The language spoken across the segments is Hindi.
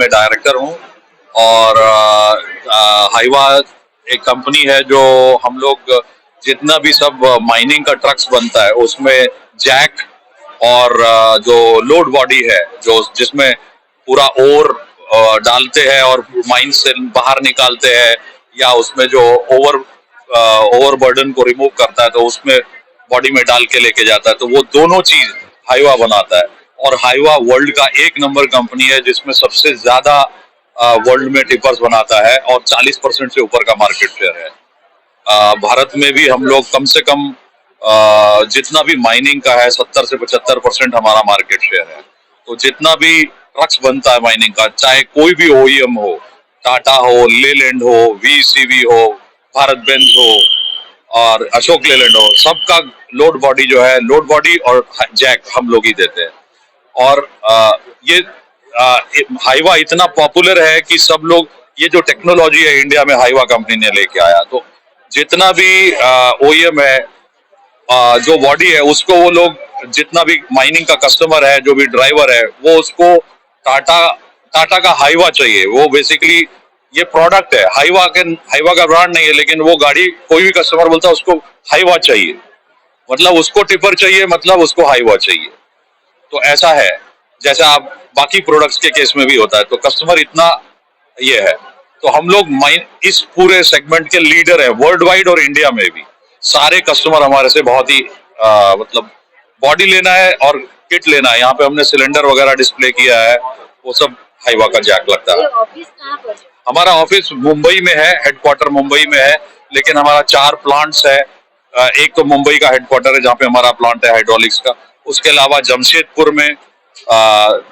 मैं डायरेक्टर हूँ। और हाइवा एक कंपनी है जो हम लोग जितना भी सब माइनिंग का ट्रक्स बनता है उसमें जैक और जो लोड बॉडी है जो जिसमें पूरा ओर डालते हैं और माइन से बाहर निकालते हैं, या उसमें जो ओवर बर्डन को रिमूव करता है तो उसमें बॉडी में डाल के लेके जाता है, तो वो दोनों चीज हाइवा बनाता है। और हाइवा वर्ल्ड का एक नंबर कंपनी है जिसमें सबसे ज्यादा वर्ल्ड में टिपर्स बनाता है और 40% से ऊपर का मार्केट शेयर है। भारत में भी हम लोग कम से कम जितना भी माइनिंग का है 70 से 75% हमारा मार्केट शेयर है। तो जितना भी ट्रक्स बनता है माइनिंग का, चाहे कोई भी ओईएम हो, टाटा हो, लेलैंड हो, वीसीवी हो, भारत बेंज हो और अशोक लेलैंड हो, सबका लोड बॉडी जो है, लोड बॉडी और जैक हम लोग ही देते हैं। और ये हाइवा इतना पॉपुलर है कि सब लोग, ये जो टेक्नोलॉजी है इंडिया में हाइवा कंपनी ने लेके आया, तो जितना भी ओईएम है जो बॉडी है उसको वो लोग, जितना भी माइनिंग का कस्टमर है, जो भी ड्राइवर है, वो उसको टाटा टाटा का हाइवा चाहिए। वो बेसिकली ये प्रोडक्ट है, हाइवा का ब्रांड नहीं है, लेकिन वो गाड़ी कोई भी कस्टमर बोलता है उसको हाइवा चाहिए, मतलब उसको टिपर चाहिए, मतलब उसको हाइवा चाहिए। तो ऐसा है जैसा आप बाकी प्रोडक्ट्स के केस में भी होता है। तो कस्टमर इतना ये है, तो हम लोग इस पूरे सेगमेंट के लीडर है वर्ल्ड वाइड और इंडिया में भी। सारे कस्टमर हमारे से बहुत ही मतलब बॉडी लेना है और किट लेना है। यहाँ पे हमने सिलेंडर वगैरह डिस्प्ले किया है, वो सब हाइवा का जैक लगता है। हमारा ऑफिस मुंबई में है, हेडक्वार्टर मुंबई में है, लेकिन हमारा 4 प्लांट्स है। एक तो मुंबई का हेडक्वार्टर है जहाँ पे हमारा प्लांट है हाइड्रोलिक्स का, उसके अलावा जमशेदपुर में,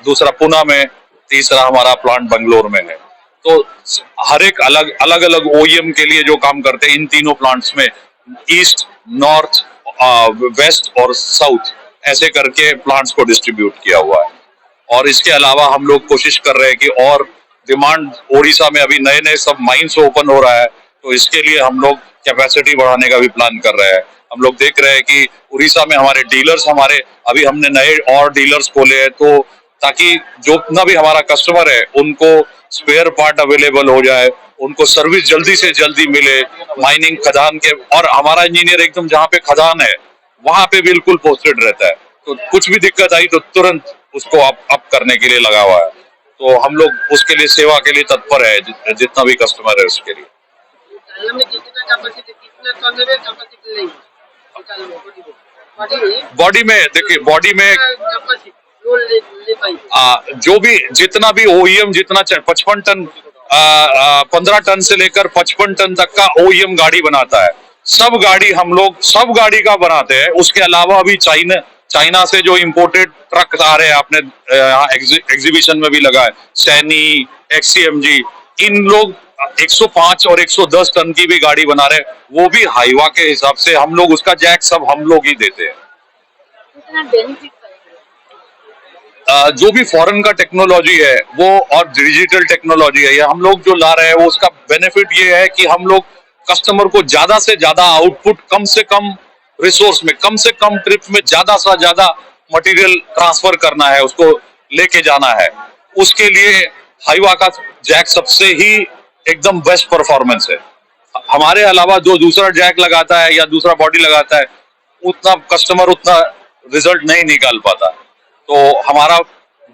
दूसरा पुणे में, तीसरा हमारा प्लांट बंगलोर में है। तो हर एक अलग अलग ओईएम के लिए जो काम करते हैं इन तीनों प्लांट्स में, ईस्ट, नॉर्थ, वेस्ट और साउथ, ऐसे करके प्लांट्स को डिस्ट्रीब्यूट किया हुआ है। और इसके अलावा हम लोग कोशिश कर रहे हैं कि और डिमांड, ओडिशा में अभी नए नए सब माइंस ओपन हो रहा है, तो इसके लिए हम लोग कैपेसिटी बढ़ाने का भी प्लान कर रहे हैं। हम लोग देख रहे हैं कि उड़ीसा में हमारे डीलर्स, अभी हमने नए और डीलर्स खोले हैं, तो ताकि जो इतना भी हमारा कस्टमर है उनको स्पेयर पार्ट अवेलेबल हो जाए, उनको सर्विस जल्दी से जल्दी मिले माइनिंग खदान के। और हमारा इंजीनियर एकदम जहाँ पे खदान है वहां पे बिल्कुल पोस्टेड रहता है, तो कुछ भी दिक्कत आई तो तुरंत उसको अप करने के लिए लगा हुआ है। तो हम लोग उसके लिए, सेवा के लिए तत्पर है, जितना भी कस्टमर है उसके लिए। बॉडी में देखिए, बॉडी में जो भी जितना भी ओईएम जितना 55 टन 15 टन से लेकर 55 टन तक का ओईएम गाड़ी बनाता है, सब गाड़ी हम लोग सब गाड़ी का बनाते हैं। उसके अलावा अभी चाइना से जो इम्पोर्टेड ट्रक आ रहे हैं, आपने यहाँ एग्जीबिशन में भी लगा है, सैनी, एक्सीएमजी, इन लोग 105 और 110 टन की भी गाड़ी बना रहे हैं, वो भी हाइवा के हिसाब से। हम लोग उसका जैक सब हम लोग ही देते हैं। जो भी फॉरेन का टेक्नोलॉजी है वो और डिजिटल टेक्नोलॉजी है, ये हम लोग जो ला रहे हैं, वो उसका बेनिफिट ये है कि हम लोग कस्टमर को ज्यादा से ज्यादा आउटपुट, कम से कम रिसोर्स में, कम से कम ट्रिप में ज्यादा से ज्यादा मटेरियल ट्रांसफर करना है, उसको लेके जाना है। उसके लिए हाइवा का जैक सबसे ही एकदम बेस्ट परफॉर्मेंस है। हमारे अलावा जो दूसरा जैक लगाता है या दूसरा बॉडी लगाता है, उतना कस्टमर उतना रिजल्ट नहीं निकाल पाता। तो हमारा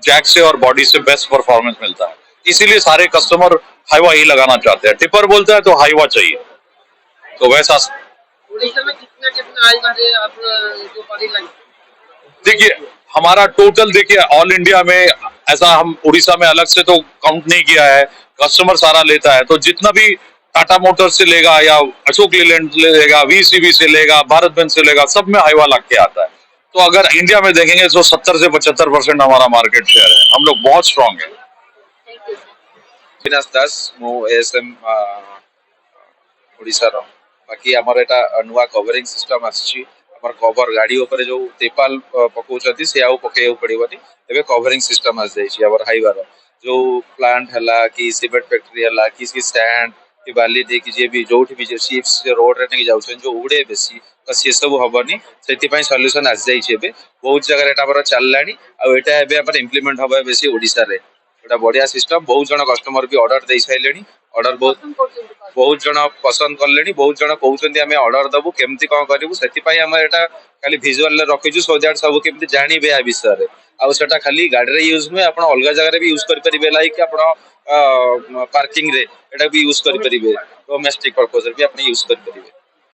जैक से और बॉडी से बेस्ट परफॉर्मेंस मिलता है, इसीलिए सारे कस्टमर हाइवा ही लगाना चाहते हैं। टिपर बोलता है तो हाइवा चाहिए, तो वैसा। उड़ीसा में कितना हाइवा है आप जो बॉडी लगी? देखिए हमारा टोटल, देखिए ऑल इंडिया में ऐसा हम उड़ीसा में अलग से तो काउंट नहीं किया है, कस्टमर सारा लेता है। तो जितना भी टाटा मोटर्स से लेगा या अशोक लेलैंड से लेगा, वीसीवी से लेगा, भारत बेंज से लेगा, सब में हाइवा लग के आता है। तो अगर इंडिया में देखेंगे तो 70 से 75% हमारा मार्केट शेयर है। हम लोग बहुत स्ट्रांग है। अविनाश दास, मु एएसएम ओडिसा रो। बाकी हमर एटा नुवा कवरिंग सिस्टम आछि, हमर कवर गाड़ी ऊपर जो त्रिपाल पकोचती से आउ पकेउ पड़िबनी, एबे कवरिंग सिस्टम आस जाई छी। हमर हाइवा रो जो प्लांट हला कि सीमेंट फैक्ट्री हला कि स्टैंड कि बाली दे कि जे भी जोठी भी जे शिप्स रोड रे नहीं जाउ जो उड़े बेसी, तो से सब हबनी, सेति पई सॉल्यूशन आस जाई छी। एबे बहुत जगह एटा पर चललानी, आ एटा एबे अपन इंप्लीमेंट हबे बेसी ओडिसा रे। एटा बढ़िया सिस्टम बहुत जन कस्टमर भी ऑर्डर दे साइलेनी ऑर्डर बहुत जन पसंद करलेनी बहुत जन कहउछन्ती हमें ऑर्डर दबु केमती कोन करिवु सेति पई हम एटा खाली विजुअल रे रखिजु सो दैट सब केमती जानिबे आ विषय रे आ सेटा खाली गाड़ी रे यूज में आपण अलगा जगह रे भी यूज करि परिबे लाइक आपण पार्किंग रे एटा भी यूज करि परिबे डोमेस्टिक पर्पस रे भी आपण यूज करि परिबे